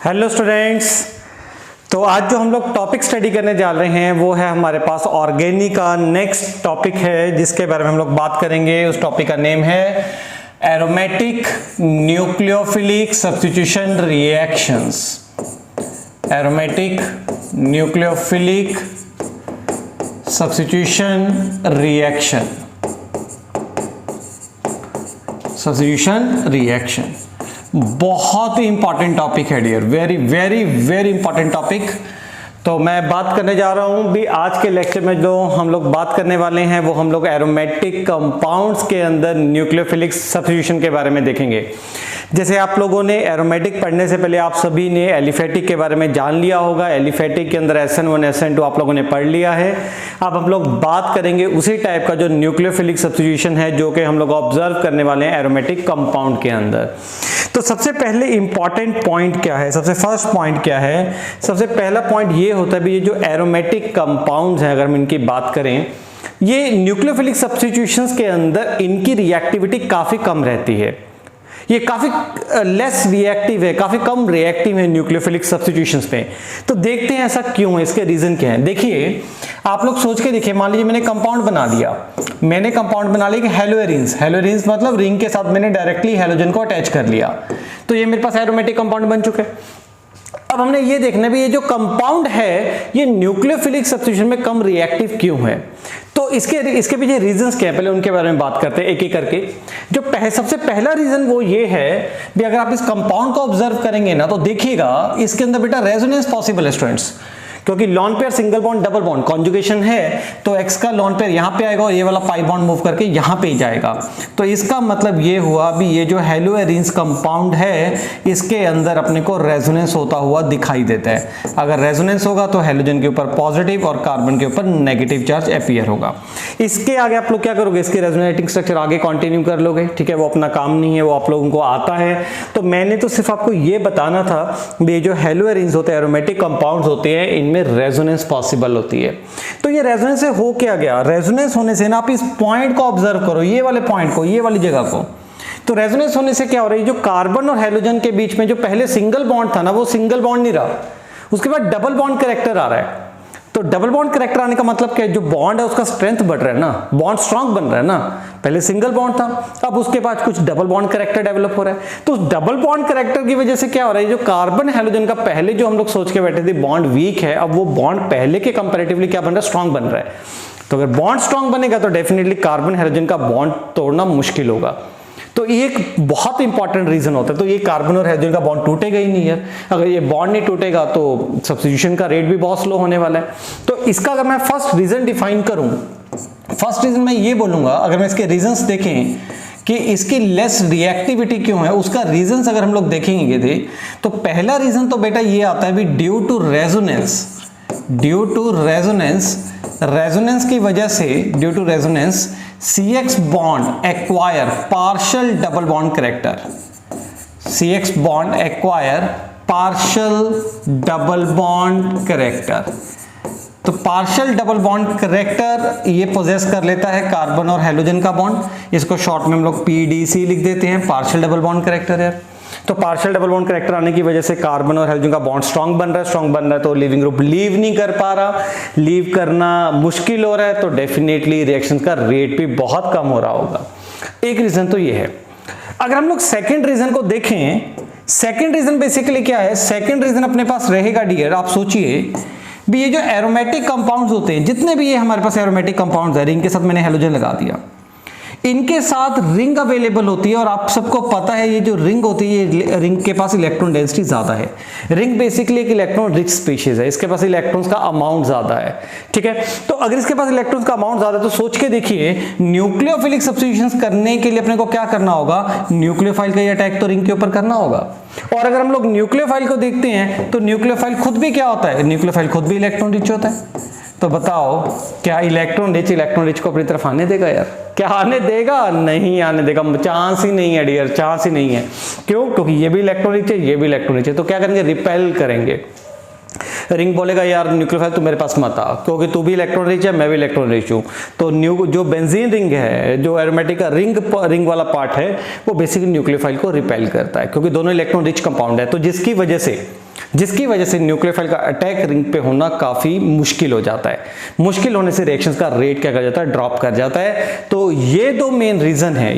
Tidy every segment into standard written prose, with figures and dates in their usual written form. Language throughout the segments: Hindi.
Hello students. तो आज जो हम लोग टॉपिक स्टडी करने जा रहे हैं वो है हमारे पास ऑर्गेनिक का नेक्स्ट टॉपिक है जिसके बारे में हम लोग बात करेंगे। उस टॉपिक का नेम है aromatic nucleophilic substitution reactions. Aromatic nucleophilic substitution reaction. Substitution reaction बहुत ही इंपॉर्टेंट टॉपिक है dear, very very very important topic. तो मैं बात करने जा रहा हूं भी आज के लेक्चर में जो हम लोग बात करने वाले हैं वो हम लोग एरोमेटिक कंपाउंड्स के अंदर न्यूक्लियोफिलिक सब्स्टिट्यूशन के बारे में देखेंगे। जैसे आप लोगों ने एरोमेटिक पढ़ने से पहले आप सभी ने एलिफेटिक के बारे में जान लिया होगा। एलिफेटिक के अंदर SN1 SN2 आप लोगों ने पढ़ लिया है। अब हम लोग बात करेंगे उसी टाइप का जो न्यूक्लियोफिलिक सब्स्टिट्यूशन है जो कि हम लोग ऑब्जर्व करने वाले हैं एरोमेटिक कंपाउंड के अंदर। तो सबसे पहले इंपॉर्टेंट पॉइंट क्या है, सबसे फर्स्ट पॉइंट क्या है? सबसे पहला पॉइंट ये होता है भी ये जो एरोमेटिक कंपाउंड्स हैं अगर हम इनकी बात करें, ये न्यूक्लियोफिलिक सब्स्टिट्यूशंस के अंदर इनकी रिएक्टिविटी काफी कम रहती है। ये काफी लेस रिएक्टिव है, काफी कम रिएक्टिव है न्यूक्लियोफिलिक सब्स्टिट्यूशंस पे। तो देखते हैं ऐसा क्यों है, इसके रीजन क्या है। देखिए आप लोग सोच के देखिए, मान लीजिए मैंने कंपाउंड बना दिया, मैंने कंपाउंड बना लिया हेलोएरिन्स। हेलोएरिन्स मतलब रिंग के साथ मैंने डायरेक्टली हेलोजन को अटैच कर लिया, तो ये मेरे पास एरोमेटिक कंपाउंड बन चुके हैं। अब हमने ये देखना भी ये जो कंपाउंड है ये न्यूक्लियोफिलिक सब्स्टिट्यूशन में कम रिएक्टिव क्यों है। तो इसके पीछे रीजंस क्या है, पहले उनके बारे में बात करते हैं एक एक करके। जो सबसे पहला रीजन वो ये है भी अगर आप इस कंपाउंड को ऑब्जर्व करेंगे ना तो देखिएगा इसके अंदर बेटा रेजोनेंस पॉसिबल है स्टूडेंट्स, क्योंकि lone pair single bond double bond conjugation है तो एक्स का लॉन पेयर यहां पे आएगा और ये वाला पाई बॉन्ड मूव करके यहां पे ही जाएगा। तो इसका मतलब ये हुआ भी ये जो हेलोएरिन्स कंपाउंड है इसके अंदर अपने को रेजोनेंस होता हुआ दिखाई देता है। अगर रेजोनेंस होगा तो हेलोजन के ऊपर पॉजिटिव और कार्बन के ऊपर नेगेटिव चार्ज अपीयर होगा। इसके आगे आप लोग क्या करोगे, इसके रेजोनेटिंग स्ट्रक्चर आगे कंटिन्यू कर लोगे, ठीक है। वो अपना काम नहीं है, वो आप लोगों को आता है। तो मैंने तो सिर्फ आपको ये बताना था ये जो हेलोएरिन्स होते हैं एरोमेटिक कंपाउंड्स होते हैं इनमें रेजोनेंस पॉसिबल होती है। तो ये रेजोनेंस से हो क्या गया, रेजोनेंस होने से ना आप इस पॉइंट को ऑब्जर्व करो, ये वाले पॉइंट को, ये वाली जगह को। तो रेजोनेंस होने से क्या हो रहा है, जो कार्बन और हेलोजन के बीच में जो पहले सिंगल बॉन्ड था ना वो सिंगल बॉन्ड नहीं रहा, उसके बाद डबल बॉन्ड कैरेक्टर आ रहा है। तो डबल बॉन्ड कैरेक्टर आने का मतलब क्या है, जो बॉन्ड है उसका स्ट्रेंथ बढ़ रहा है ना, बॉन्ड स्ट्रांग बन रहा है ना। पहले सिंगल बॉन्ड था, अब उसके बाद कुछ डबल बॉन्ड कैरेक्टर डेवलप हो रहा है। तो डबल बॉन्ड कैरेक्टर की वजह से क्या हो रहा है, जो कार्बन हेलोजन का पहले जो हम लोग सोच के बैठे थे बॉन्ड वीक है, अब वो बॉन्ड पहले के कंपैरेटिवली क्या बन रहा है, स्ट्रांग बन रहा है। तो अगर बॉन्ड स्ट्रांग बनेगा तो डेफिनेटली कार्बन हेलोजन का बॉन्ड तोड़ना मुश्किल होगा। तो ये एक बहुत इंपॉर्टेंट रीजन होता है। तो ये कार्बन और हाइड्रोजन का बॉन्ड टूटेगा ही नहीं यार। अगर ये बॉन्ड नहीं टूटेगा तो सब्स्टिट्यूशन का रेट भी बहुत स्लो होने वाला है। तो इसका अगर मैं फर्स्ट रीजन डिफाइन करूं, फर्स्ट रीजन मैं ये बोलूंगा, अगर मैं इसके रीजंस देखें कि इसकी लेस रिएक्टिविटी क्यों है, उसका रीजंस अगर हम लोग देखेंगे तो पहला रीजन तो बेटा ये आता है भी due to resonance. Due to resonance, resonance की वजह से, due to resonance CX bond acquire partial double bond character. CX bond acquire partial double bond character. तो पार्शियल डबल बॉन्ड कैरेक्टर ये पोजेस कर लेता है कार्बन और हेलोजन का बॉन्ड। इसको शॉर्ट में हम लोग PDC लिख देते हैं, पार्शियल डबल बॉन्ड कैरेक्टर है। तो पार्शियल डबल बॉन्ड कैरेक्टर आने की वजह से कार्बन और हेलोजन का बॉन्ड स्ट्रांग बन रहा है, तो लिविंग ग्रुप लीव नहीं कर पा रहा, लीव करना मुश्किल हो रहा है, तो डेफिनेटली रिएक्शन का रेट भी बहुत कम हो रहा होगा। एक रीजन तो ये है। अगर हम लोग सेकंड रीजन को देखें, सेकंड रीजन बेसिकली क्या है, सेकंड रीजन अपने पास रहेगा डियर, आप सोचिए भी ये जो एरोमेटिक कंपाउंड्स होते हैं, जितने भी ये हमारे पास एरोमेटिक कंपाउंड्स है, रिंग के साथ मैंने हेलोजन लगा दिया, इनके साथ रिंग अवेलेबल होती है। और आप सबको पता है ये जो रिंग होती है, ये रिंग के पास इलेक्ट्रॉन डेंसिटी ज्यादा है। रिंग बेसिकली एक इलेक्ट्रॉन रिच स्पीशीज है, इसके पास इलेक्ट्रॉन्स का अमाउंट ज्यादा है, ठीक है। तो अगर इसके पास इलेक्ट्रॉन्स का अमाउंट ज्यादा है तो सोच के देखिए न्यूक्लियोफिलिक सब्स्टिट्यूशंस करने के लिए अपने को क्या करना होगा, न्यूक्लियोफाइल का अटैक तो रिंग के ऊपर करना होगा। और अगर हम लोग न्यूक्लियोफाइल को देखते हैं तो न्यूक्लियोफाइल खुद भी क्या होता है, न्यूक्लियोफाइल खुद भी इलेक्ट्रॉन रिच होता है। तो बताओ क्या इलेक्ट्रॉन रिच को अपनी तरफ आने देगा यार, क्या आने देगा, नहीं आने देगा, चांस ही नहीं है डियर, चांस ही नहीं है। क्यों, क्योंकि ये भी इलेक्ट्रॉन रिच है, ये भी इलेक्ट्रॉन रिच है। तो क्या करेंगे, रिपेल करेंगे। रिंग बोलेगा यार न्यूक्लियोफाइल तू मेरे पास मत आ, क्योंकि तू भी इलेक्ट्रॉन रिच है, मैं भी इलेक्ट्रॉन रिच हूँ। तो जो बेंजीन रिंग है, जो एरोमेटिक का रिंग वाला पार्ट है, वो बेसिकली न्यूक्लियोफाइल को रिपेल करता है, क्योंकि दोनों इलेक्ट्रॉन रिच कंपाउंड है। तो जिसकी वजह से जिसकी वजह से न्यूक्लियोफाइल का अटैक रिंग पे होना काफ़ी मुश्किल हो जाता है। मुश्किल होने से रिएक्शंस का रेट क्या कर जाता है, ड्रॉप कर जाता है। तो ये दो मेन रीज़न है,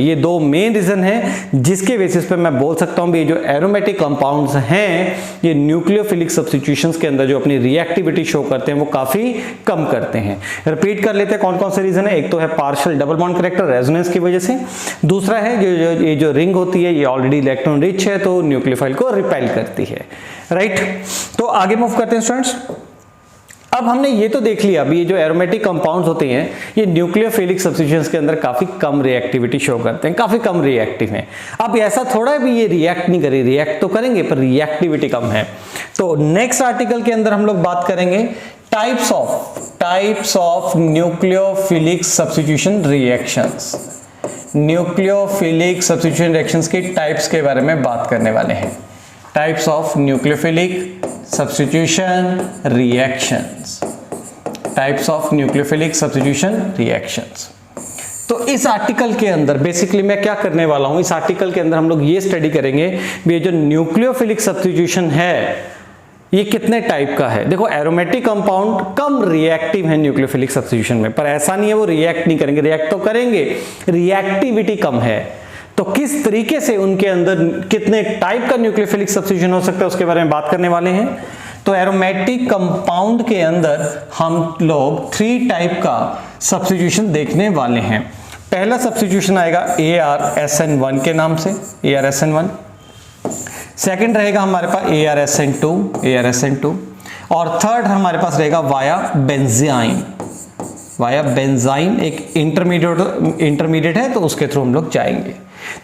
जिसके बेसिस पे मैं बोल सकता हूँ भी ये जो एरोमेटिक कंपाउंड्स हैं ये न्यूक्लियोफिलिक सब्स्टिट्यूशंस के अंदर जो अपनी रिएक्टिविटी शो करते हैं वो काफ़ी कम करते हैं। रिपीट कर लेते हैं कौन कौन से रीज़न है। एक तो है partial double bond character resonance की वजह से, दूसरा है ये जो रिंग होती है ये ऑलरेडी इलेक्ट्रॉन रिच है तो न्यूक्लियोफाइल को रिपेल करती है, राइट। तो आगे मूव करते हैं स्टूडेंट्स। अब हमने ये तो देख लिया अभी ये जो एरोमेटिक कंपाउंड्स होते हैं ये न्यूक्लियोफिलिक सब्स्टिट्यूशंस के अंदर काफी कम रिएक्टिविटी शो करते हैं, काफी कम रिएक्टिव हैं। अब ऐसा थोड़ा है भी ये रिएक्ट नहीं करें, रिएक्ट तो करेंगे पर रिएक्टिविटी कम है। तो नेक्स्ट आर्टिकल के अंदर हम लोग बात करेंगे types of nucleophilic substitution reactions. Nucleophilic substitution reactions की टाइप्स के बारे में बात करने वाले हैं। Types of nucleophilic substitution reactions, types of nucleophilic substitution reactions. तो इस आर्टिकल के अंदर बेसिकली मैं क्या करने वाला हूं, इस आर्टिकल के अंदर हम लोग ये स्टडी करेंगे भी ये जो न्यूक्लियोफिलिक सब्स्टिट्यूशन है ये कितने टाइप का है। देखो एरोमेटिक कंपाउंड कम रिएक्टिव है न्यूक्लियोफिलिक सब्स्टिट्यूशन में, पर ऐसा नहीं है वो रिएक्ट नहीं करेंगे, रिएक्ट तो करेंगे, रिएक्टिविटी कम है। तो किस तरीके से उनके अंदर कितने टाइप का न्यूक्लियोफिलिक सब्स्टिट्यूशन हो सकता है उसके बारे में बात करने वाले हैं। तो एरोमेटिक कंपाउंड के अंदर हम लोग 3 टाइप का सब्स्टिट्यूशन देखने वाले हैं। पहला सब्स्टिट्यूशन आएगा ArSN1 के नाम से, ArSN1। सेकंड रहेगा हमारे पास ArSN2, और थर्ड हमारे पास रहेगा वाया बेंजाइन, एक इंटरमीडिएट है तो उसके थ्रू हम लोग जाएंगे।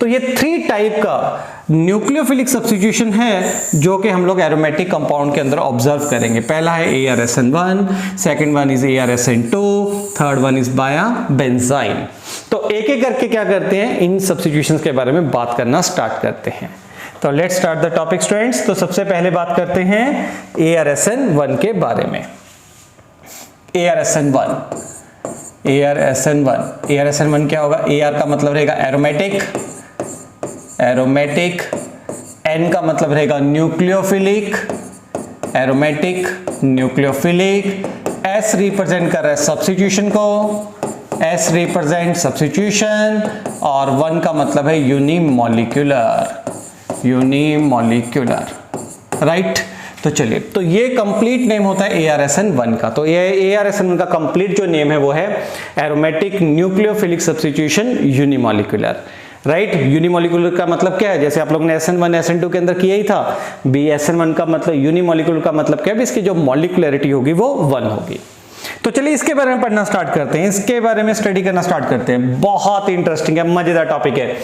तो ये 3 टाइप का न्यूक्लियोफिलिक सब्स्टिट्यूशन है जो कि हम लोग एरोमेटिक कंपाउंड के अंदर ऑब्जर्व करेंगे। पहला है ArSN1, second one is ArSN2, third one is via benzene. तो एक एक करके क्या करते हैं इन सब्स्टिट्यूशंस के बारे में बात करना स्टार्ट करते हैं। तो let's start the topic students. तो सबसे पहले बात करते हैं ArSN1 के बारे में। ArSN1 क्या होगा, AR का मतलब रहेगा एरोमेटिक, N का मतलब रहेगा न्यूक्लियोफिलिक, S रिप्रेजेंट कर रहा है सब्स्टिट्यूशन को, S रिप्रेजेंट सब्स्टिट्यूशन, और 1 का मतलब है यूनिमॉलिक्यूलर, राइट। तो चलिए, तो ये कंप्लीट नेम होता है ArSN1 का। तो ये ArSN1 का कंप्लीट जो नेम है वो है aromatic nucleophilic substitution unimolecular, right. Unimolecular का मतलब क्या है, जैसे आप लोगों ने SN1 SN2 के अंदर किया ही था भी, SN1 का मतलब यूनिमॉलिक्यूलर का मतलब क्या है, इसकी जो मॉलिक्युलरिटी होगी वो 1 होगी। तो चलिए इसके बारे में पढ़ना स्टार्ट करते हैं, इसके बारे में स्टडी करना स्टार्ट करते हैं। बहुत इंटरेस्टिंग है, मजेदार टॉपिक है।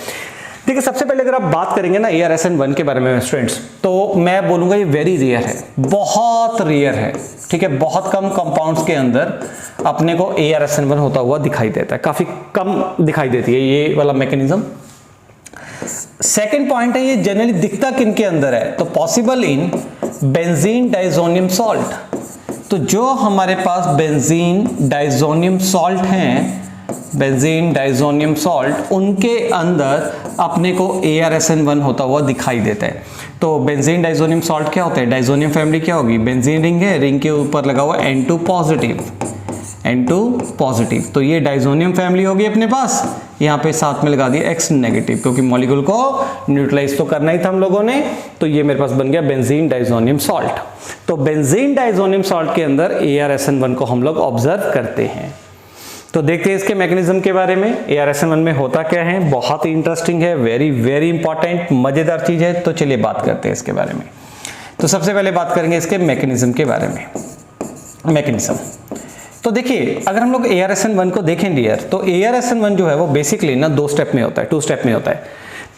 देखिए सबसे पहले अगर आप बात करेंगे ना ArSN1 के बारे में स्टूडेंट्स, तो मैं बोलूंगा ये वेरी रेयर है, बहुत रेयर है, ठीक है। बहुत कम कंपाउंड्स के अंदर अपने को ArSN1 होता हुआ दिखाई देता है, काफी कम दिखाई देती है ये वाला मैकेनिज्म। सेकेंड पॉइंट है ये जनरली दिखता किन के अंदर है, तो possible in benzene diazonium salt. तो जो हमारे पास बेंजीन डाइजोनियम सॉल्ट हैं, बेंजीन डाइजोनियम सॉल्ट, उनके अंदर अपने को ArSN1 होता हुआ दिखाई देता है। तो बेंजीन डाइजोनियम सॉल्ट क्या होता है, डाइजोनियम फैमिली क्या होगी, बेंजीन रिंग है, रिंग के ऊपर लगा हुआ N2 पॉजिटिव, तो ये डाइजोनियम फैमिली होगी अपने पास। यहाँ पे साथ में लगा दिया X नेगेटिव, क्योंकि मॉलिक्यूल को न्यूट्रलाइज तो करना ही था हम लोगों ने, तो ये मेरे पास बन गया बेंजीन डाइजोनियम सॉल्ट। तो बेंजीन डाइजोनियम सॉल्ट के अंदर ArSN1 को हम लोग ऑब्जर्व करते हैं। तो देखते हैं इसके मैकेनिज्म के बारे में, ArSN1 में होता क्या है। बहुत ही इंटरेस्टिंग है, वेरी वेरी इंपॉर्टेंट, मजेदार चीज है। तो चलिए बात करते हैं इसके बारे में। तो सबसे पहले बात करेंगे इसके मैकेनिज्म के बारे में। मैकेनिज्म तो देखिए, अगर हम लोग ArSN1 को देखें डियर, तो ArSN1 जो है वो बेसिकली ना 2 स्टेप में होता है, 2 स्टेप में होता है।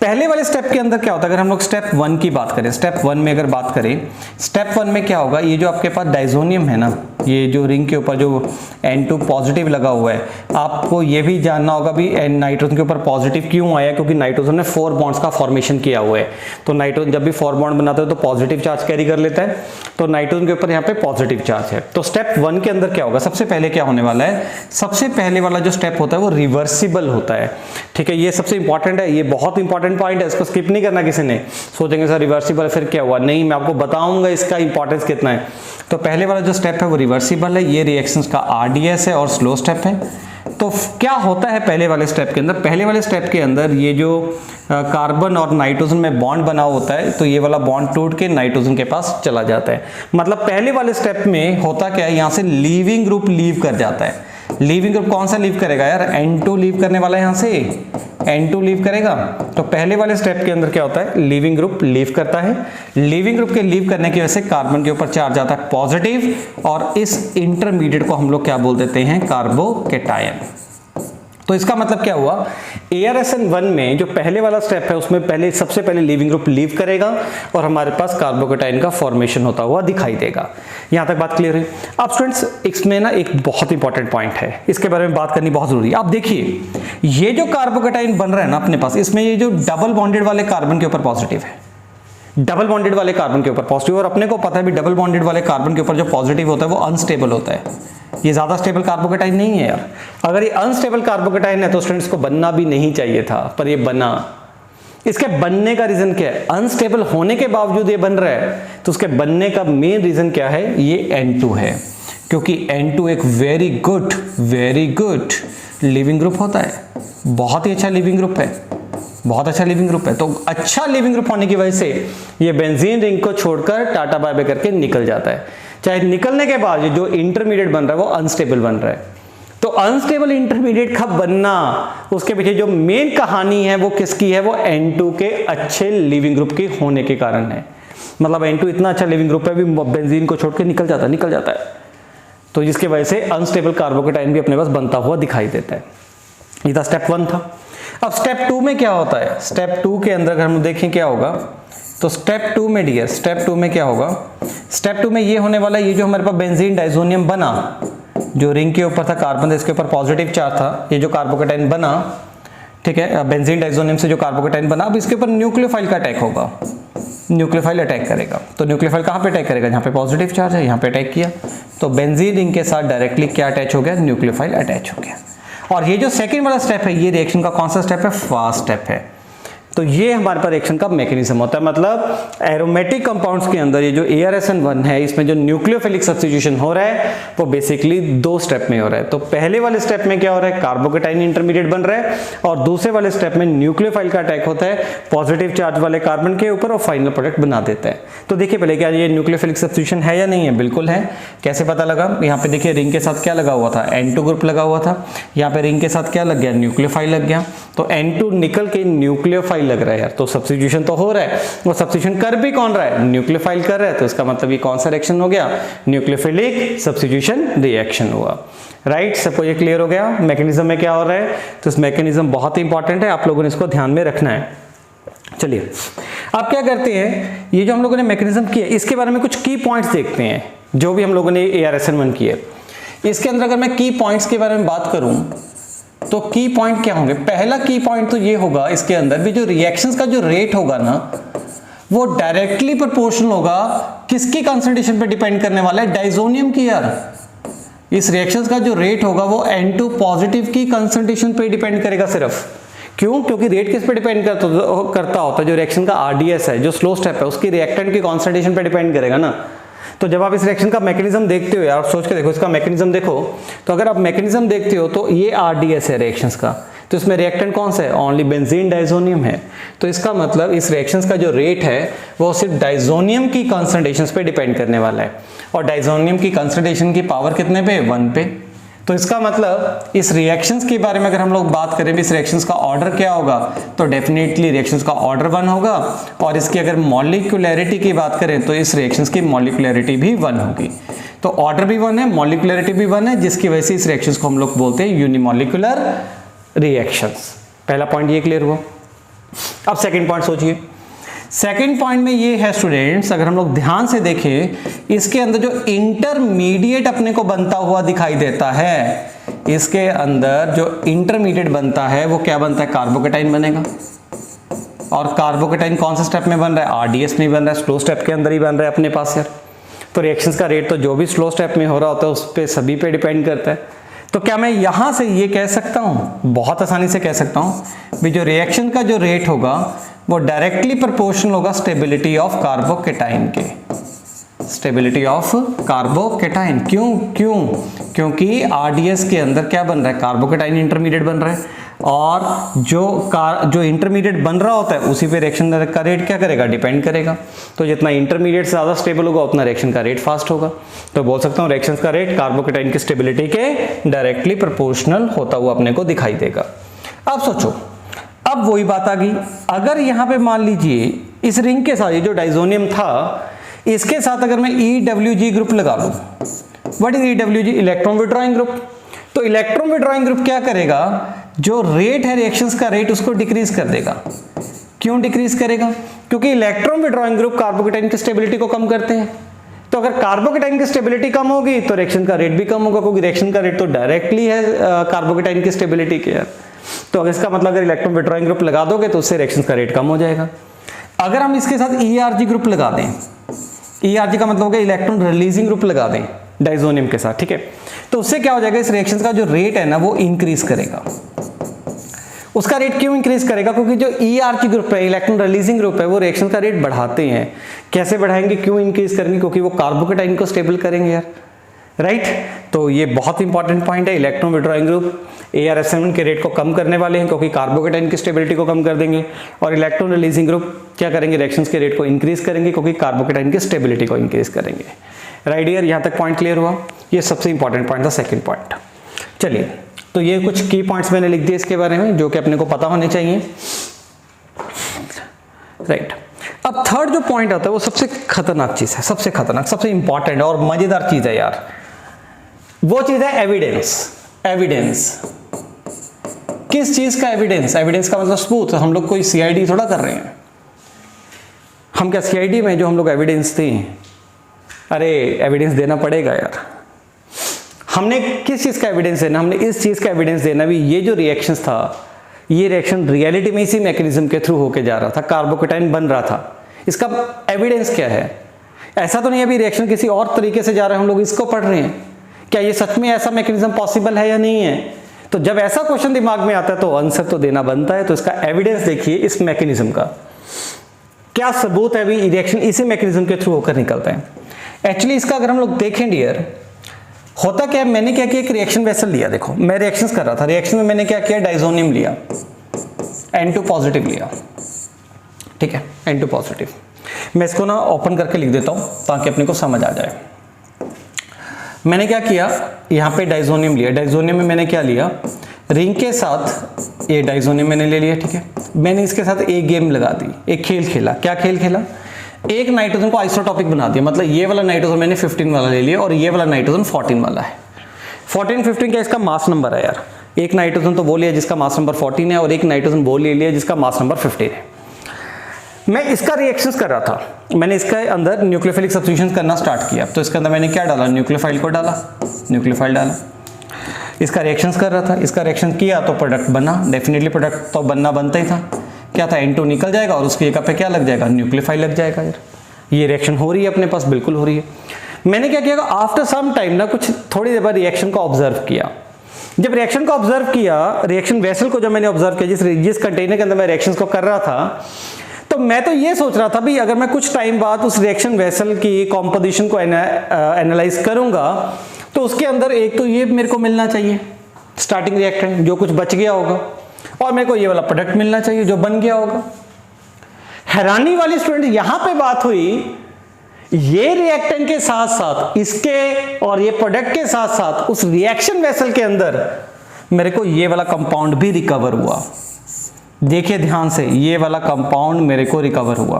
पहले वाले स्टेप के अंदर क्या होता है, अगर हम लोग स्टेप 1 की बात करें, स्टेप 1 में अगर बात करें, स्टेप 1 में क्या होगा, ये जो आपके पास डाइजोनियम है ना, ये जो रिंग के ऊपर जो N2 पॉजिटिव लगा हुआ है, आपको ये भी जानना होगा भी नाइट्रोजन के ऊपर पॉजिटिव क्यों आया, क्योंकि नाइट्रोजन ने 4 बॉन्ड्स का फॉर्मेशन किया हुआ है। तो नाइट्रोजन जब भी 4 बॉन्ड बनाता है तो पॉजिटिव चार्ज कैरी कर लेता है, तो नाइट्रोजन के ऊपर यहाँ पे पॉजिटिव चार्ज है। तो स्टेप 1 के अंदर क्या होगा, सबसे पहले क्या होने वाला है, सबसे पहले वाला जो स्टेप होता है वो रिवर्सिबल होता है, ठीक है। ये सबसे इंपॉर्टेंट है, ये बहुत इंपॉर्टेंट इंपॉर्टेंट पॉइंट है, इसको स्किप नहीं करना किसी ने। सोचेंगे सर रिवर्सिबल फिर क्या हुआ, नहीं, मैं आपको बताऊंगा इसका इंपॉर्टेंस कितना है। तो पहले वाला जो स्टेप है वो रिवर्सिबल है, ये रिएक्शंस का आरडीएस है और स्लो स्टेप है। तो क्या होता है पहले वाले स्टेप के अंदर, पहले वाले स्टेप के अंदर ये जो कार्बन और नाइट्रोजन में बॉन्ड बना होता है, तो ये वाला बॉन्ड टूट के नाइट्रोजन के पास चला जाता है। मतलब पहले वाले स्टेप में होता क्या है, यहाँ से लीविंग ग्रुप लीव कर जाता है। लीविंग ग्रुप कौन सा लीव करेगा यार, N2 लीव करने वाला है, यहाँ से N2 लीव करेगा। तो पहले वाले स्टेप के अंदर क्या होता है, लीविंग ग्रुप लीव करता है। लीविंग ग्रुप के लीव करने की वजह से कार्बन के ऊपर चार्ज आता है पॉजिटिव, और इस इंटरमीडिएट को हम लोग क्या बोल देते हैं, कार्बोकेटायन। तो इसका मतलब क्या हुआ, ARSN1 में जो पहले वाला स्टेप है उसमें सबसे पहले लीविंग ग्रुप लीव करेगा और हमारे पास कार्बोकेटाइन का फॉर्मेशन होता हुआ दिखाई देगा। यहां तक बात क्लियर है। अब स्टूडेंट्स इसमें ना एक बहुत इंपॉर्टेंट पॉइंट है, इसके बारे में बात करनी बहुत जरूरी है। आप देखिए ये जो कार्बोकेटाइन बन रहा है ना अपने पास, इसमें ये जो डबल बॉन्डेड वाले कार्बन के ऊपर पॉजिटिव है, डबल बॉन्डेड वाले कार्बन के ऊपर पॉजिटिव, और अपने को पता है भी डबल बॉन्डेड वाले कार्बन के ऊपर जो पॉजिटिव होता है वो अनस्टेबल होता है। ये ज्यादा स्टेबल कार्बोकेटाइन नहीं है यार। अगर ये अनस्टेबल कार्बोकेटाइन है तो स्टूडेंट्स को बनना भी नहीं चाहिए था, पर ये बना। इसके बनने का रीजन क्या है, अनस्टेबल होने के बावजूद ये बन रहा है, तो उसके बनने का मेन रीजन क्या है, ये N2 है, क्योंकि N2 एक वेरी गुड लिविंग ग्रुप होता है, बहुत ही अच्छा लिविंग ग्रुप है, बहुत अच्छा लिविंग ग्रुप है। तो अच्छा लिविंग ग्रुप होने की वजह से ये बेंजीन रिंग को छोड़कर टाटा बाय बाय करके निकल जाता है। चाहे निकलने के बाद जो इंटरमीडिएट बन रहा है वो अनस्टेबल बन रहा है। तो अनस्टेबल इंटरमीडिएट कब बनना, उसके पीछे जो मेन कहानी है वो किसकी है, वो N2 के अच्छे लिविंग ग्रुप के होने के कारण है। मतलब N2 इतना अच्छा लिविंग ग्रुप है भी बेंजीन को छोड़ के निकल जाता है। तो जिसकी वजह से अनस्टेबल कार्बोकेटाइन भी अपने पास बनता हुआ दिखाई देता है। ये था स्टेप 1 था। अब स्टेप 2 में क्या होता है, स्टेप 2 के अंदर अगर हम देखें क्या होगा, तो स्टेप 2 में डियर, स्टेप 2 में क्या होगा, स्टेप 2 में ये होने वाला, ये जो हमारे पास बेंजीन डाइजोनियम बना, जो रिंग के ऊपर था कार्बन, इसके ऊपर पॉजिटिव चार्ज था, ये जो कार्बोकेटाइन बना, ठीक है, बेंजीन डाइजोनियम से जो कार्बोकेटाइन बना, अब इसके ऊपर न्यूक्लियोफाइल का अटैक होगा, न्यूक्लियोफाइल अटैक करेगा। तो न्यूक्लियोफाइल कहाँ पे अटैक करेगा, जहाँ पे पॉजिटिव चार्ज है, यहाँ पे अटैक किया, तो बेंजीन रिंग के साथ डायरेक्टली क्या अटैच हो गया, न्यूक्लियोफाइल अटैच हो गया। और ये जो सेकंड वाला स्टेप है, ये रिएक्शन का कौन सा स्टेप है, फास्ट स्टेप है। तो ये हमारे पास रिएक्शन का मैकेनिज्म होता है। मतलब एरोमेटिक कंपाउंड्स के अंदर ये जो ARSN1 है, इसमें जो न्यूक्लियोफिलिक सब्स्टिट्यूशन हो रहा है वो बेसिकली 2 स्टेप में हो रहा है। तो पहले वाले स्टेप में क्या हो रहा है, कार्बोकेटाइन इंटरमीडिएट बन रहा है, और दूसरे वाले स्टेप में न्यूक्लियोफाइल का अटैक होता है पॉजिटिव चार्ज वाले कार्बन के ऊपर और फाइनल प्रोडक्ट बना देता है। तो देखिए पहले क्या ये न्यूक्लियोफिलिक सब्स्टिट्यूशन है या नहीं है, बिल्कुल है। कैसे पता लगा, यहाँ पे देखिए रिंग के साथ क्या लगा हुआ था, N2 ग्रुप लगा हुआ था, यहाँ पे रिंग के साथ क्या लग गया, न्यूक्लियोफाइल लग गया। तो N2 निकल के न्यूक्लियोफाइल लग रहा है यार, तो सब्स्टिट्यूशन तो हो रहा है, वो सब्स्टिट्यूशन कर भी कौन रहा है, न्यूक्लियोफाइल कर रहा है। तो इसका मतलब ये कौन सा रिएक्शन हो गया, न्यूक्लियोफिलिक सब्स्टिट्यूशन रिएक्शन हुआ। राइट, सबको ये क्लियर हो गया मैकेनिज्म में क्या हो रहा है। तो इस मैकेनिज्म बहुत ही इंपॉर्टेंट है, आप लोगों ने इसको ध्यान में रखना है। चलिए अब क्या करते हैं, ये जो हम लोगों ने मैकेनिज्म किया, इसके बारे में कुछ की पॉइंट्स देखते हैं जो भी हम लोगों ने ARSN1 किए। इसके अंदर अगर मैं की पॉइंट्स के बारे में बात करूं तो की पॉइंट क्या होंगे, पहला की पॉइंट तो ये होगा, इसके अंदर भी जो रिएक्शंस का जो रेट होगा ना, वो डायरेक्टली प्रोपोर्शनल होगा किसकी कंसंट्रेशन पे डिपेंड करने वाला है, डाइजोनियम की यार। इस रिएक्शंस का जो रेट होगा वो N2 पॉजिटिव की कंसंट्रेशन पे डिपेंड करेगा सिर्फ। क्यों, क्योंकि रेट किस पे डिपेंड करता होता है, जो रिएक्शन का RDS है, जो स्लो स्टेप है, उसकी रिएक्टेंट की कॉन्सेंट्रेशन पे डिपेंड करेगा ना। तो जब आप इस रिएक्शन का मैकेनिज्म देखते हो यार, सोच के देखो इसका मैकेनिज्म देखो, तो अगर आप मैकेनिज्म देखते हो तो ये RDS है रिएक्शंस का, तो इसमें रिएक्टेंट कौन सा है, ओनली बेंजीन डाइजोनियम है। तो इसका मतलब इस रिएक्शंस का जो रेट है वो सिर्फ डाइजोनियम की कॉन्सेंट्रेशंस पे डिपेंड करने वाला है, और डाइजोनियम की कॉन्सेंट्रेशन की पावर कितने पे, 1 पे। तो इसका मतलब इस रिएक्शंस के बारे में अगर हम लोग बात करें, इस रिएक्शंस का ऑर्डर क्या होगा, तो डेफिनेटली रिएक्शंस का ऑर्डर 1 होगा, और इसकी अगर मॉलिक्यूलैरिटी की बात करें तो इस रिएक्शंस की मॉलिक्यूलैरिटी भी 1 होगी। तो ऑर्डर भी 1 है, मॉलिक्यूलैरिटी भी 1 है, जिसकी वजह से इस रिएक्शंस को हम लोग बोलते हैं यूनिमॉलिक्यूलर रिएक्शंस। पहला पॉइंट ये क्लियर हुआ। अब सेकेंड पॉइंट सोचिए, सेकेंड पॉइंट में ये है स्टूडेंट्स, अगर हम लोग ध्यान से देखें, इसके अंदर जो इंटरमीडिएट अपने को बनता हुआ दिखाई देता है, इसके अंदर जो इंटरमीडिएट बनता है वो क्या बनता है, कार्बोकेटाइन बनेगा। और कार्बोकेटाइन कौन सा स्टेप में बन रहा है, RDS में बन रहा है, स्लो स्टेप के अंदर ही बन रहा है अपने पास यार। तो रिएक्शंस का रेट तो जो भी स्लो स्टेप में हो रहा होता है उस पर सभी पे डिपेंड करता है। तो क्या मैं यहां से ये कह सकता हूं, बहुत आसानी से कह सकता हूं भी जो रिएक्शन का जो रेट होगा वो डायरेक्टली प्रोपोर्शनल होगा स्टेबिलिटी ऑफ कार्बोकेटाइन के, स्टेबिलिटी ऑफ कार्बोकेटाइन। क्योंकि आरडीएस के अंदर क्या बन रहा है, कार्बोकेटाइन इंटरमीडिएट बन रहा है, और जो इंटरमीडिएट बन रहा होता है उसी पे रिएक्शन का रेट क्या करेगा, डिपेंड करेगा। तो जितना इंटरमीडिएट ज़्यादा स्टेबल होगा उतना रिएक्शन का रेट फास्ट होगा। तो बोल सकता हूँ रिएक्शन का रेट कार्बोकेटाइन की स्टेबिलिटी के डायरेक्टली प्रोपोर्शनल होता हुआ अपने को दिखाई देगा। अब सोचो, अब वही बात आ गई, अगर यहाँ पे मान लीजिए इस रिंग के साथ जो डाइजोनियम था इसके साथ अगर मैं EWG ग्रुप लगा लूं, what is EWG, electron withdrawing group. तो इलेक्ट्रॉन विड्रॉइंग ग्रुप क्या करेगा, जो रेट है रिएक्शंस का रेट उसको डिक्रीज कर देगा। क्यों डिक्रीज करेगा, क्योंकि इलेक्ट्रॉन विड्रॉइंग ग्रुप कार्बोकेटाइन की स्टेबिलिटी को कम करते हैं। तो अगर कार्बोकेटाइन की स्टेबिलिटी कम होगी तो रिएक्शन का रेट भी कम होगा, क्योंकि रिएक्शन का रेट तो डायरेक्टली है कार्बोकेटाइन की स्टेबिलिटी के। तो अगर इसका मतलब अगर इलेक्ट्रॉन विड्रॉइंग ग्रुप लगा दोगे तो उससे रिएक्शन का रेट कम हो जाएगा। अगर हम इसके साथ ERG ग्रुप लगा दें, ERG का मतलब होगा इलेक्ट्रॉन रिलीजिंग ग्रुप लगा दें डाइजोनियम के साथ, ठीक है, तो उससे क्या हो जाएगा, इस रिएक्शन का जो रेट है ना वो इंक्रीज करेगा। उसका रेट क्यों इंक्रीज करेगा, क्योंकि जो ERG ग्रुप है, इलेक्ट्रॉन रिलीजिंग ग्रुप है, वो रिएक्शन का रेट बढ़ाते हैं। कैसे बढ़ाएंगे, क्यों इंक्रीज करेंगे, क्योंकि वो कार्बोकेटाइन को स्टेबल करेंगे यार, राइट। तो ये बहुत इंपॉर्टेंट पॉइंट है। इलेक्ट्रॉन विड्रॉइंग ग्रुप AR-F7 के रेट को कम करने वाले हैं, क्योंकि कार्बोकेटाइन की स्टेबिलिटी को कम कर देंगे, और इलेक्ट्रॉन रिलीजिंग ग्रुप क्या करेंगे, रिएक्शंस के रेट को इंक्रीज करेंगे, क्योंकि कार्बोकेटाइन की स्टेबिलिटी को इंक्रीज करेंगे। राइट डियर, यहां तक पॉइंट क्लियर हुआ। ये सबसे इंपॉर्टेंट पॉइंट था, सेकंड पॉइंट। चलिए, तो ये कुछ की पॉइंट्स मैंने लिख दिए इसके बारे में जो कि अपने को पता होने चाहिए, राइट। अब थर्ड जो पॉइंट आता है वो सबसे खतरनाक चीज है, सबसे खतरनाक, सबसे इंपॉर्टेंट और मजेदार चीज है यार। वो चीज है एविडेंस। एविडेंस किस चीज का एविडेंस, एविडेंस का मतलब सबूत। हम लोग कोई CID थोड़ा कर रहे हैं, हम क्या CID में जो हम लोग एविडेंस थे, अरे एविडेंस देना पड़ेगा यार। हमने किस चीज का एविडेंस देना, हमने इस चीज का एविडेंस देना भी, ये जो रिएक्शंस था, ये रिएक्शन रियलिटी में इसी मैकेनिज्म के थ्रू होके जा रहा था, कार्बोकेटाइन बन रहा था। इसका एविडेंस क्या है, ऐसा तो नहीं अभी रिएक्शन किसी और तरीके से जा रहा है, हम लोग इसको पढ़ रहे हैं, क्या ये सच में ऐसा मैकेनिज्म पॉसिबल है या नहीं है। तो जब ऐसा क्वेश्चन दिमाग में आता है तो आंसर तो देना बनता है। तो इसका एविडेंस देखिए, इस मैकेनिज्म का क्या सबूत है, भी रिएक्शन इसी मैकेनिज्म के थ्रू होकर निकलता है। एक्चुअली इसका अगर हम लोग देखें डियर, होता क्या है, मैंने क्या किया, एक रिएक्शन वेसल लिया। देखो मैं रिएक्शंस कर रहा था, रिएक्शन में मैंने क्या किया, डाइजोनियम लिया, N2 पॉजिटिव लिया, ठीक है, N2 पॉजिटिव। मैं इसको ना ओपन करके लिख देता हूं ताकि अपने को समझ आ जाए। मैंने क्या किया, यहाँ पे डाइजोनियम लिया, डाइजोनियम में मैंने क्या लिया, रिंग के साथ ये डाइजोनियम मैंने ले लिया, ठीक है। मैंने इसके साथ एक गेम लगा दी, एक खेल खेला। क्या खेल खेला, एक नाइट्रोजन को आइसोटॉपिक बना दिया। मतलब ये वाला नाइट्रोजन मैंने 15 वाला ले लिया और ये वाला नाइट्रोजन 14 वाला है। 14 15 का इसका मास नंबर है यार। एक नाइट्रोजन तो वो लिया जिसका मास नंबर 14 है और एक नाइट्रोजन वो ले लिया जिसका मास नंबर 15 है। मैं इसका रिएक्शंस कर रहा था, मैंने इसके अंदर न्यूक्लियोफिलिक सब्स्टिट्यूशन करना स्टार्ट किया। तो इसके अंदर मैंने क्या डाला, न्यूक्लियोफाइल को डाला, न्यूक्लियोफाइल डाला, इसका रिएक्शंस कर रहा था। इसका रिएक्शन किया तो प्रोडक्ट बना, डेफिनेटली प्रोडक्ट तो बनता ही था। क्या था, N2 निकल जाएगा और उसकी जगह पे क्या लग जाएगा, न्यूक्लियोफाइल लग जाएगा यार। ये रिएक्शन हो रही है अपने पास, बिल्कुल हो रही है। मैंने क्या किया, आफ्टर सम टाइम ना, कुछ थोड़ी देर बाद रिएक्शन को ऑब्जर्व किया। जब रिएक्शन को ऑब्जर्व किया, रिएक्शन वेसल को जब मैंने ऑब्जर्व किया, जिस कंटेनर के अंदर मैं रिएक्शंस को कर रहा था, तो मैं तो ये सोच रहा था भी अगर मैं कुछ टाइम बाद उस रिएक्शन वेसल की कॉम्पोजिशन को एनालाइज करूंगा तो उसके अंदर एक तो ये मेरे को मिलना चाहिए स्टार्टिंग रिएक्टेंट जो कुछ बच गया होगा, और मेरे को ये वाला प्रोडक्ट मिलना चाहिए जो बन गया होगा। हैरानी वाली स्टूडेंट यहां पे बात हुई, ये रिएक्टेंट के साथ साथ इसके और ये प्रोडक्ट के साथ साथ उस रिएक्शन वेसल के अंदर मेरे को ये वाला कंपाउंड भी रिकवर हुआ। देखिए ध्यान से, ये वाला कंपाउंड मेरे को रिकवर हुआ।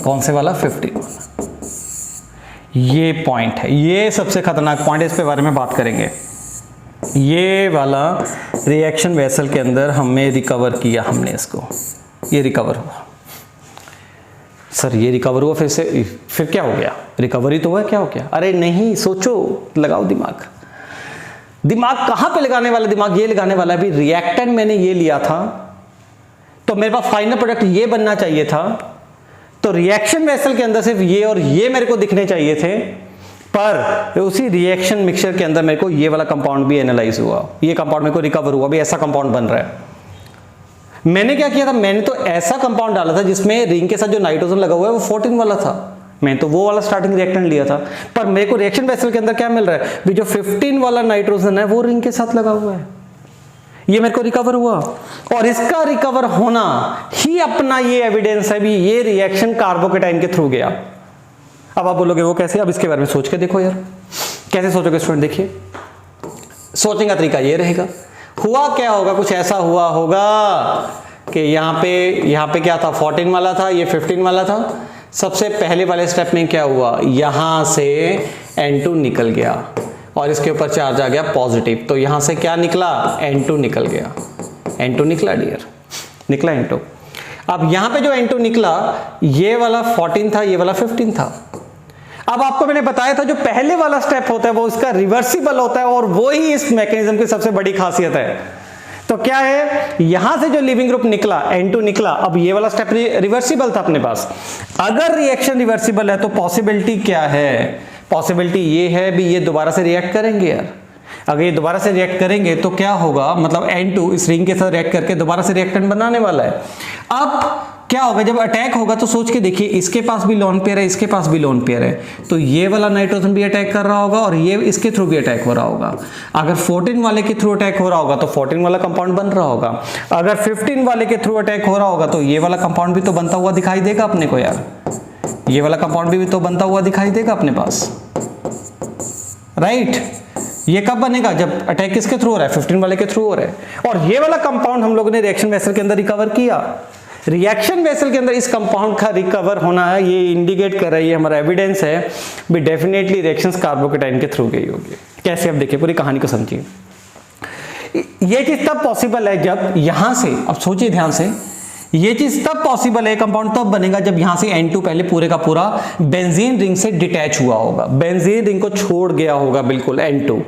कौन से वाला, 15 वाला। ये पॉइंट है, ये सबसे खतरनाक पॉइंट है, इस पे बारे में बात करेंगे। ये वाला रिएक्शन वेसल के अंदर हमें रिकवर किया, हमने इसको, ये रिकवर हुआ। सर ये रिकवर हुआ, फिर क्या हो गया, रिकवरी तो हुआ, क्या हो गया? अरे नहीं, सोचो, लगाओ दिमाग। दिमाग कहां पे लगाने वाला, दिमाग ये लगाने वाला है भी रिएक्टेंट मैंने ये लिया था तो मेरे पास फाइनल प्रोडक्ट ये बनना चाहिए था, तो रिएक्शन वेसल के अंदर सिर्फ ये और ये मेरे को दिखने चाहिए थे। पर उसी रिएक्शन मिक्सचर के अंदर मेरे को ये वाला कंपाउंड भी एनालाइज हुआ, ये कंपाउंड मेरे को रिकवर हुआ, भी ऐसा कंपाउंड बन रहा है। मैंने क्या किया था, मैंने तो ऐसा कंपाउंड डाला था जिसमें रिंग के साथ जो नाइट्रोजन लगा हुआ है वो 14 वाला था, मैं तो वो वाला स्टार्टिंग रिएक्टेंट लिया था। पर मेरे को रिएक्शन वेसल के अंदर क्या मिल रहा है, भी जो 15 वाला नाइट्रोजन है वो रिंग के साथ लगा हुआ है, ये मेरे को रिकवर हुआ। और इसका रिकवर होना ही अपना ये एविडेंस है भी ये रिएक्शन कार्बोकेटाइन के थ्रू गया। अब आप बोलोगे वो कैसे, अब इसके बारे में सोच के देखो यार, कैसे सोचोगे स्टूडेंट। देखिए सोचने का तरीका ये रहेगा, हुआ क्या होगा, कुछ ऐसा हुआ होगा कि यहाँ पे क्या था, 14 वाला था, ये 15 वाला था। सबसे पहले वाले स्टेप में क्या हुआ, यहां से N2 निकल गया और इसके ऊपर चार्ज आ गया पॉजिटिव, तो यहां से क्या निकला, N2 निकल गया, N2 निकला डियर, निकला N2। अब यहां पे जो N2 निकला, ये वाला 14 था, ये वाला 15 था। अब आपको मैंने बताया था जो पहले वाला स्टेप होता है वो इसका रिवर्सिबल होता है, और वो ही इस मैकेनिज्म की सबसे बड़ी खासियत है। तो क्या है, यहां से जो लिविंग ग्रुप निकला N2 निकला, अब ये वाला स्टेप रिवर्सिबल था अपने पास। अगर रिएक्शन रिवर्सिबल है तो पॉसिबिलिटी क्या है, पॉसिबिलिटी ये है भी ये दोबारा से रिएक्ट करेंगे यार। अगर ये दोबारा से रिएक्ट करेंगे तो क्या होगा, मतलब N2 इस रिंग के साथ रिएक्ट करके दोबारा से रिएक्टेंट बनाने वाला है। अब क्या होगा, जब अटैक होगा तो सोच के देखिए, इसके पास भी लोन पेयर है, इसके पास भी लोन पेयर है, तो ये वाला नाइट्रोजन भी अटैक कर रहा होगा और ये इसके थ्रू भी अटैक हो रहा होगा। अगर 14 वाले के थ्रू अटैक हो रहा होगा तो 14 वाला कंपाउंड बन रहा होगा। अगर 15 वाले के थ्रू अटैक हो रहा होगा तो ये वाला कंपाउंड भी तो बनता हुआ दिखाई देगा अपने को यार, ये वाला कंपाउंड भी तो बनता हुआ दिखाई देगा अपने पास, राइट। ये कब बनेगा, जब अटैक किसके थ्रू हो रहा है, 15 वाले के थ्रू हो रहा है। और ये वाला कंपाउंड हम लोगों ने रिएक्शन वेसल के अंदर रिकवर किया। रिएक्शन वेसल के अंदर इस कंपाउंड का रिकवर होना है, ये इंडिकेट कर रहा है, ये हमारा एविडेंस है भी डेफिनेटली रिएक्शंस कार्बोकेटाइन के थ्रू गई होगी। कैसे, अब देखिए पूरी कहानी को समझिए। ये चीज तब पॉसिबल है जब यहां से, अब सोचिए ध्यान से, ये चीज तब पॉसिबल है, कंपाउंड तब बनेगा जब यहां से N2 पहले पूरे का पूरा बेंजीन रिंग से डिटैच हुआ होगा, बेंजीन रिंग को छोड़ गया होगा बिल्कुल N2।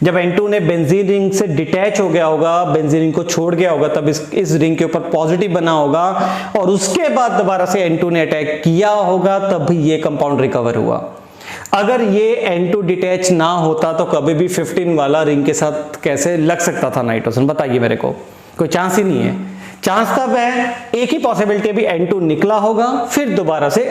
जब N2 ने बेंजीन रिंग से डिटैच हो गया होगा, बेंजीन रिंग को छोड़ गया होगा, तब इस रिंग के ऊपर पॉजिटिव बना होगा और उसके बाद दोबारा से N2 ने अटैक किया होगा, तब भी ये कंपाउंड रिकवर हुआ। अगर ये N2 डिटैच ना होता तो कभी भी 15 वाला रिंग के साथ कैसे लग सकता था नाइट्रोजन, बताइए मेरे को, कोई चांस ही नहीं है। चांस तब है, एक ही पॉसिबिलिटी भी N2 निकला होगा फिर दोबारा से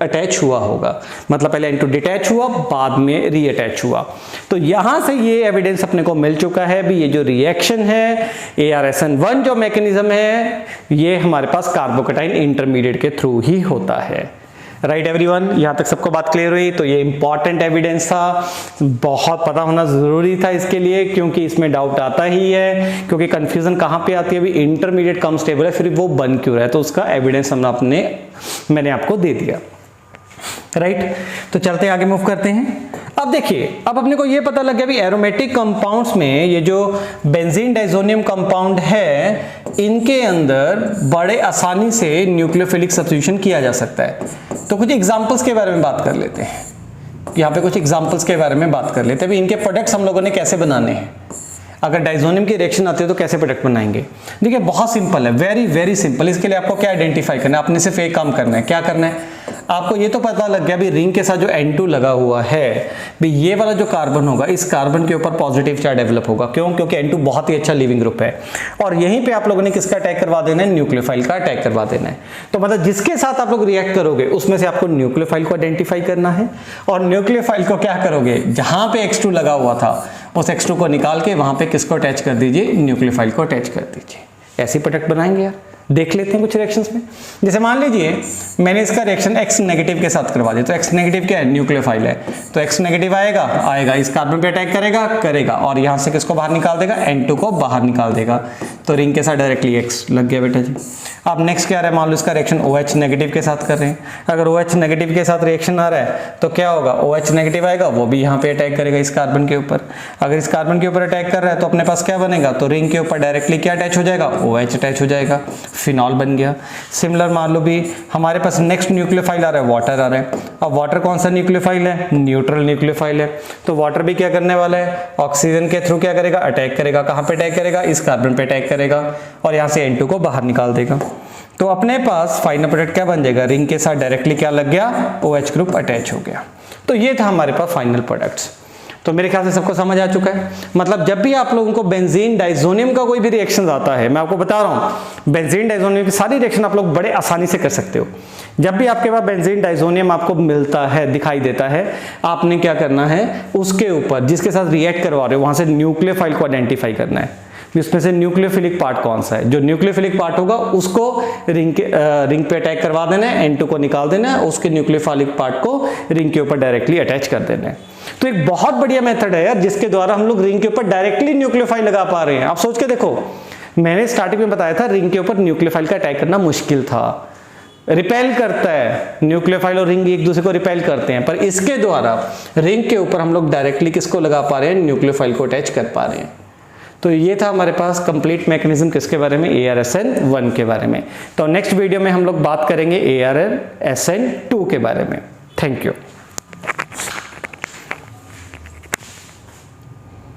अटैच हुआ होगा, मतलब पहले N2 डिटैच हुआ बाद में रीअटैच हुआ। तो यहां से ये एविडेंस अपने को मिल चुका है भी ये जो रिएक्शन है ARSN1 जो मैकेनिज्म है ये हमारे पास कार्बोकेटाइन इंटरमीडिएट के थ्रू ही होता है। राइट एवरीवन, यहां तक सबको बात क्लियर हुई। तो ये इंपॉर्टेंट एविडेंस था, बहुत पता होना जरूरी था इसके लिए, क्योंकि इसमें डाउट आता ही है, क्योंकि कंफ्यूजन कहां पे आती है, अभी इंटरमीडिएट कम स्टेबल है फिर वो बन क्यों रहा है, तो उसका एविडेंस मैंने आपको दे दिया। राइट, तो चलते आगे मूव करते हैं। अब देखिए, अब अपने को ये पता लग गया भी एरोमेटिक कंपाउंड्स में ये जो बेंजीन डाइजोनियम कंपाउंड है इनके अंदर बड़े आसानी से न्यूक्लियोफिलिक सब्स्टिट्यूशन किया जा सकता है। तो कुछ एग्जांपल्स के बारे में बात कर लेते हैं, यहाँ पे कुछ एग्जांपल्स के बारे में बात कर लेते हैं भी इनके प्रोडक्ट्स हम लोगों ने कैसे बनाने हैं। अगर डाइजोनियम की रिएक्शन आती है तो कैसे प्रोडक्ट बनाएंगे। देखिए बहुत सिंपल है, वेरी वेरी सिंपल। इसके लिए आपको क्या आइडेंटिफाई करना है, आपने सिर्फ एक काम करना है। क्या करना है, आपको ये तो पता लग गया भी रिंग के साथ जो N2 लगा हुआ है भी ये वाला जो कार्बन होगा इस कार्बन के ऊपर पॉजिटिव चार्ज डेवलप होगा। क्यों, क्योंकि N2 बहुत ही अच्छा लिविंग ग्रुप है और यहीं पे आप लोगों ने किसका अटैक करवा देना है, न्यूक्लियोफाइल का अटैक करवा देना है। तो मतलब जिसके साथ आप लोग रिएक्ट करोगे उसमें से आपको न्यूक्लियोफाइल को आइडेंटिफाई करना है और न्यूक्लियोफाइल को क्या करोगे, जहां पे X2 लगा हुआ था उस X2 को निकाल के वहां पे किसको अटैच कर दीजिए, न्यूक्लियोफाइल को अटैच कर दीजिए। ऐसी प्रोडक्ट बनाएंगे यार। देख लेते हैं कुछ रिएक्शंस में। जैसे मान लीजिए मैंने इसका रिएक्शन X नेगेटिव के साथ करवा दिया, तो X नेगेटिव क्या है, न्यूक्लियोफाइल है, तो X नेगेटिव आएगा इस कार्बन पे अटैक करेगा और यहां से किसको बाहर निकाल देगा, N2 को बाहर निकाल देगा। तो रिंग के साथ डायरेक्टली X लग गया बेटा जी। अब नेक्स्ट क्या आ रहा है, मान लो इसका रिएक्शन OH नेगेटिव के साथ कर रहे हैं। अगर OH नेगेटिव के साथ रिएक्शन आ रहा है तो क्या होगा, OH नेगेटिव आएगा, वो भी यहाँ पे अटैक करेगा इस कार्बन के ऊपर। अगर इस कार्बन के ऊपर अटैक कर रहा है तो अपने पास क्या बनेगा, तो रिंग के ऊपर डायरेक्टली क्या अटैच हो जाएगा, OH अटैच हो जाएगा, फिनॉल बन गया। सिमिलर मान लो भी हमारे पास नेक्स्ट न्यूक्लियोफाइल आ रहा है, वाटर आ रहा है। अब वाटर कौन सा न्यूक्लियोफाइल है, न्यूट्रल न्यूक्लियोफाइल है। तो वाटर भी क्या करने वाला है, ऑक्सीजन के थ्रू क्या करेगा, अटैक करेगा। कहाँ पे अटैक करेगा, इस कार्बन पे अटैक करेगा और यहाँ से N2 को बाहर निकाल देगा। तो अपने पास फाइनल प्रोडक्ट क्या बन जाएगा, रिंग के साथ डायरेक्टली क्या लग गया, OH ग्रुप अटैच हो गया। तो ये था हमारे पास फाइनल प्रोडक्ट्स। तो मेरे ख्याल से सबको समझ आ चुका है। मतलब जब भी आप लोगों को बेंजीन डाइजोनियम का कोई भी रिएक्शन आता है, मैं आपको बता रहा हूँ बेंजीन डाइजोनियम की सारी रिएक्शन आप लोग बड़े आसानी से कर सकते हो। जब भी आपके पास बेंजीन डाइजोनियम आपको मिलता है, दिखाई देता है, आपने क्या करना है, उसके ऊपर जिसके साथ रिएक्ट करवा रहे हो वहां से न्यूक्लियोफाइल को आइडेंटिफाई करना है। इसमें से न्यूक्लियोफिलिक पार्ट कौन सा है, जो न्यूक्लियोफिलिक पार्ट होगा उसको रिंग पे अटैक करवा देना है, N2 को निकाल देना है, उसके न्यूक्लियोफिलिक पार्ट को रिंग के ऊपर डायरेक्टली अटैच कर देना है। तो एक बहुत बढ़िया मेथड है यार, जिसके द्वारा हम लोग रिंग के ऊपर डायरेक्टली न्यूक्लियोफाइल लगा पा रहे हैं। आप सोच के देखो, मैंने स्टार्टिंग में बताया था रिंग के ऊपर न्यूक्लियोफाइल का अटैक करना मुश्किल था, रिपेल करता है, न्यूक्लियोफाइल और रिंग एक दूसरे को रिपेल करते हैं, पर इसके द्वारा रिंग के ऊपर हम लोग डायरेक्टली किसको लगा पा रहे हैं, न्यूक्लियोफाइल को अटैच कर पा रहे हैं। तो ये था हमारे पास कंप्लीट मैकेनिज्म किसके बारे में, ARSN1 के बारे में। तो नेक्स्ट वीडियो में हम लोग बात करेंगे ARSN2 के बारे में। Thank you.